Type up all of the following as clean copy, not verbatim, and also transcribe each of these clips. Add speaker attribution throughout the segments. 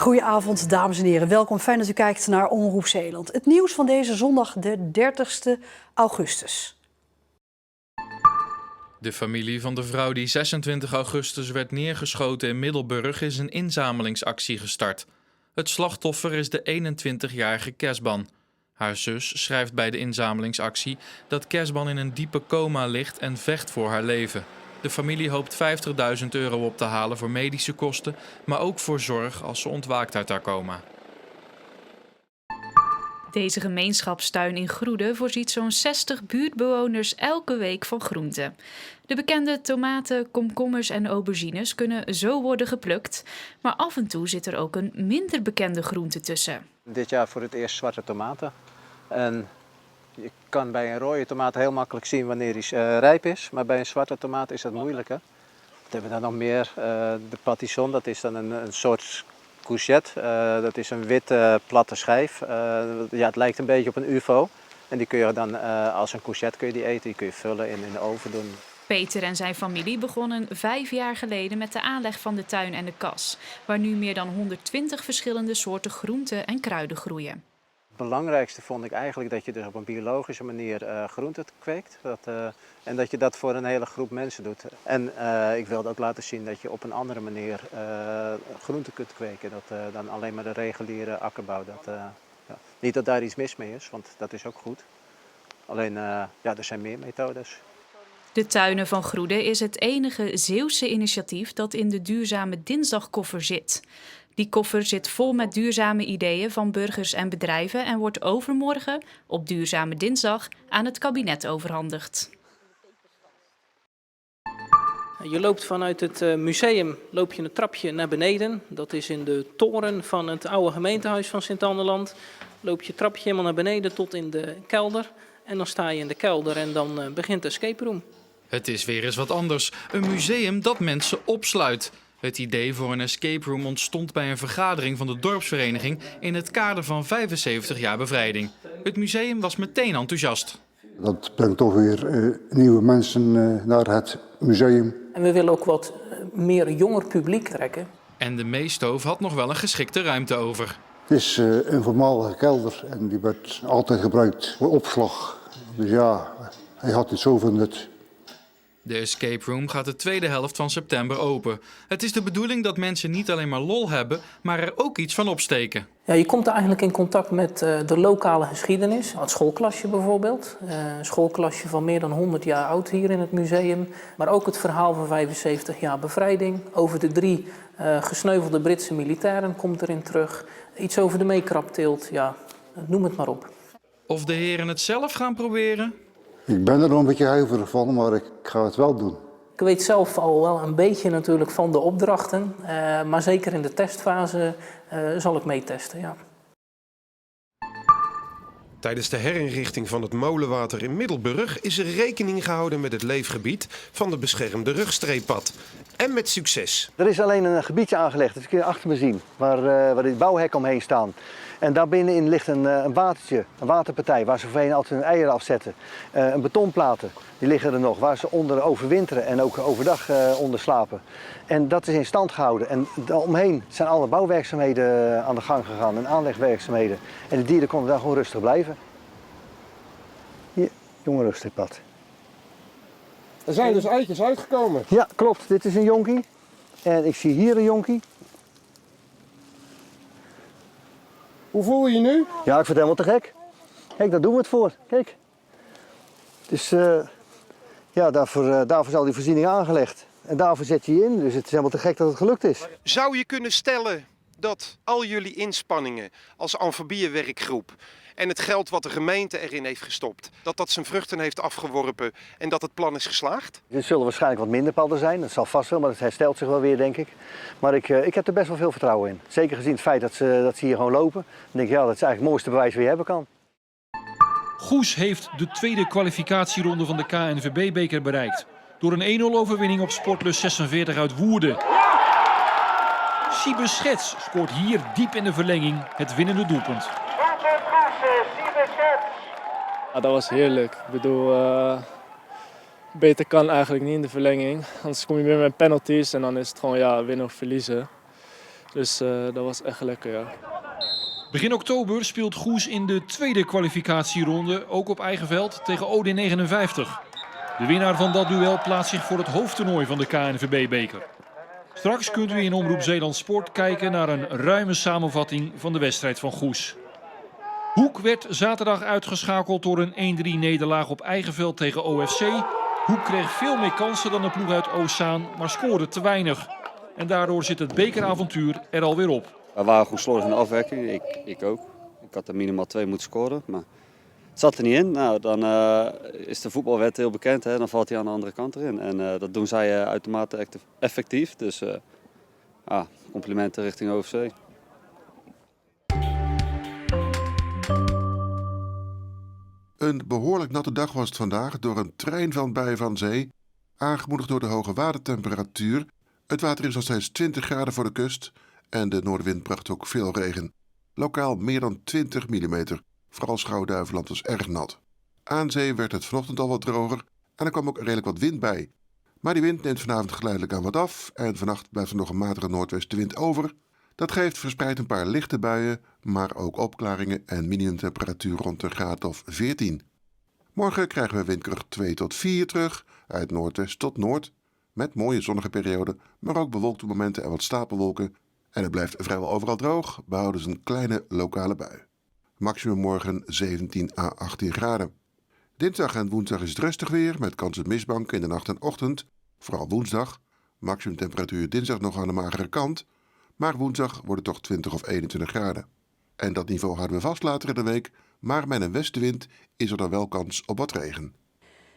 Speaker 1: Goedenavond, dames en heren. Welkom, fijn dat u kijkt naar Omroep Zeeland. Het nieuws van deze zondag, de 30 augustus.
Speaker 2: De familie van de vrouw die 26 augustus werd neergeschoten in Middelburg is een inzamelingsactie gestart. Het slachtoffer is de 21-jarige Kesban. Haar zus schrijft bij de inzamelingsactie dat Kesban in een diepe coma ligt en vecht voor haar leven. De familie hoopt €50.000 op te halen voor medische kosten, maar ook voor zorg als ze ontwaakt uit haar coma.
Speaker 3: Deze gemeenschapstuin in Groede voorziet zo'n 60 buurtbewoners elke week van groenten. De bekende tomaten, komkommers en aubergines kunnen zo worden geplukt, maar af en toe zit er ook een minder bekende groente tussen.
Speaker 4: Dit jaar voor het eerst zwarte tomaten. En je kan bij een rode tomaat heel makkelijk zien wanneer hij rijp is, maar bij een zwarte tomaat is dat moeilijker. Wat hebben we dan nog meer? De patissons, dat is dan een soort courgette. Dat is een witte platte schijf. Ja, het lijkt een beetje op een ufo. En die kun je dan als een courgette kun je die eten, die kun je vullen en in de oven doen.
Speaker 3: Peter en zijn familie begonnen 5 jaar geleden met de aanleg van de tuin en de kas, waar nu meer dan 120 verschillende soorten groenten en kruiden groeien.
Speaker 4: Het belangrijkste vond ik eigenlijk dat je dus op een biologische manier groenten kweekt. En dat je dat voor een hele groep mensen doet. En ik wilde ook laten zien dat je op een andere manier groenten kunt kweken. Dan alleen maar de reguliere akkerbouw. Ja. Niet dat daar iets mis mee is, want dat is ook goed. Alleen, ja, er zijn meer methodes.
Speaker 3: De Tuinen van Groede is het enige Zeeuwse initiatief dat in de Duurzame Dinsdagkoffer zit. Die koffer zit vol met duurzame ideeën van burgers en bedrijven en wordt overmorgen, op Duurzame Dinsdag, aan het kabinet overhandigd.
Speaker 5: Je loopt vanuit het museum loop je een trapje naar beneden. Dat is in de toren van het oude gemeentehuis van Sint-Anneland. Loop je het trapje helemaal naar beneden tot in de kelder. En dan sta je in de kelder en dan begint de escape room.
Speaker 2: Het is weer eens wat anders. Een museum dat mensen opsluit. Het idee voor een escape room ontstond bij een vergadering van de dorpsvereniging in het kader van 75 jaar bevrijding. Het museum was meteen enthousiast.
Speaker 6: Dat brengt toch weer nieuwe mensen naar het museum.
Speaker 5: En we willen ook wat meer jonger publiek trekken.
Speaker 2: En de Meestoof had nog wel een geschikte ruimte over.
Speaker 6: Het is een voormalige kelder en die werd altijd gebruikt voor opslag. Dus ja, hij had niet zoveel nut.
Speaker 2: De escape room gaat de tweede helft van september open. Het is de bedoeling dat mensen niet alleen maar lol hebben, maar er ook iets van opsteken.
Speaker 5: Ja, je komt eigenlijk in contact met de lokale geschiedenis. Het schoolklasje bijvoorbeeld. Een schoolklasje van meer dan 100 jaar oud hier in het museum. Maar ook het verhaal van 75 jaar bevrijding. Over de 3 gesneuvelde Britse militairen komt erin terug. Iets over de meekrapteelt, ja, noem het maar op.
Speaker 2: Of de heren het zelf gaan proberen?
Speaker 6: Ik ben er nog een beetje huiverig van, maar ik ga het wel doen.
Speaker 5: Ik weet zelf al wel een beetje natuurlijk van de opdrachten, maar zeker in de testfase zal ik meetesten, ja.
Speaker 7: Tijdens de herinrichting van het molenwater in Middelburg is er rekening gehouden met het leefgebied van de beschermde rugstreeppad. En met succes.
Speaker 4: Er is alleen een gebiedje aangelegd, dat kun je achter me zien, waar die bouwhekken omheen staan. En daar binnenin ligt een watertje, een waterpartij, waar ze voorheen altijd hun eieren afzetten. Een betonplaten, die liggen er nog, waar ze onder overwinteren en ook overdag onder slapen. En dat is in stand gehouden. En daaromheen zijn alle bouwwerkzaamheden aan de gang gegaan en aanlegwerkzaamheden. En de dieren konden daar gewoon rustig blijven. Hier, jonge rugstreeppad.
Speaker 8: Er zijn dus eitjes uitgekomen.
Speaker 4: Ja, klopt. Dit is een jonkie. En ik zie hier een jonkie.
Speaker 8: Hoe voel je je nu?
Speaker 4: Ja, ik vind het helemaal te gek. Kijk, daar doen we het voor. Kijk. Dus ja, daarvoor zal die voorziening aangelegd. En daarvoor zet je je in. Dus het is helemaal te gek dat het gelukt is.
Speaker 7: Zou je kunnen stellen dat al jullie inspanningen als amfibieënwerkgroep en het geld wat de gemeente erin heeft gestopt, dat dat zijn vruchten heeft afgeworpen en dat het plan is geslaagd?
Speaker 4: Er zullen waarschijnlijk wat minder padden zijn. Dat zal vast wel, maar het herstelt zich wel weer, denk ik. Maar ik heb er best wel veel vertrouwen in. Zeker gezien het feit dat ze hier gewoon lopen. Dan denk ik, ja, dat is eigenlijk het mooiste bewijs wat je hebben kan.
Speaker 9: Goes heeft de tweede kwalificatieronde van de KNVB-beker bereikt. Door een 1-0 overwinning op Sportlust 46 uit Woerden. Siebe Schets scoort hier diep in de verlenging het winnende doelpunt.
Speaker 10: Ja, dat was heerlijk. Ik bedoel, beter kan eigenlijk niet in de verlenging. Anders kom je weer met penalties en dan is het gewoon ja, winnen of verliezen. Dus dat was echt lekker, ja.
Speaker 9: Begin oktober speelt Goes in de tweede kwalificatieronde, ook op eigen veld, tegen OD 59. De winnaar van dat duel plaatst zich voor het hoofdtoernooi van de KNVB-beker. Straks kunt u in Omroep Zeeland Sport kijken naar een ruime samenvatting van de wedstrijd van Goes. Hoek werd zaterdag uitgeschakeld door een 1-3 nederlaag op eigen veld tegen OFC. Hoek kreeg veel meer kansen dan de ploeg uit Oostzaan, maar scoorde te weinig. En daardoor zit het bekeravontuur er alweer op.
Speaker 11: We waren goed slordig in de afwerking, ik ook. Ik had er minimaal 2 moeten scoren, maar het zat er niet in. Nou, dan is de voetbalwet heel bekend, hè? Dan valt hij aan de andere kant erin. En dat doen zij uitermate effectief, dus complimenten richting OFC.
Speaker 12: Een behoorlijk natte dag was het vandaag door een trein van buien van zee, aangemoedigd door de hoge watertemperatuur. Het water is nog steeds 20 graden voor de kust en de noordenwind bracht ook veel regen. Lokaal meer dan 20 mm. Vooral Schouwen-Duiveland was erg nat. Aan zee werd het vanochtend al wat droger en er kwam ook redelijk wat wind bij. Maar die wind neemt vanavond geleidelijk aan wat af en vannacht blijft er nog een matige noordwestenwind over. Dat geeft verspreid een paar lichte buien, maar ook opklaringen en minimumtemperatuur rond een graad of 14. Morgen krijgen we windkracht 2 tot 4 terug, uit noordwest tot noord, met mooie zonnige perioden, maar ook bewolkte momenten en wat stapelwolken. En het blijft vrijwel overal droog, behouden ze een kleine lokale bui. Maximum morgen 17 à 18 graden. Dinsdag en woensdag is het rustig weer, met kans op mistbanken in de nacht en ochtend. Vooral woensdag. Maximum temperatuur dinsdag nog aan de magere kant, maar woensdag wordt het toch 20 of 21 graden. En dat niveau houden we vast later in de week, maar met een westenwind is er dan wel kans op wat regen.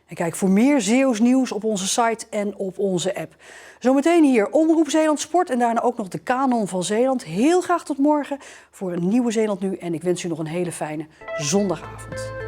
Speaker 1: En kijk voor meer Zeeuws nieuws op onze site en op onze app. Zometeen hier Omroep Zeeland Sport en daarna ook nog de Kanon van Zeeland. Heel graag tot morgen voor een nieuwe Zeeland Nu en ik wens u nog een hele fijne zondagavond.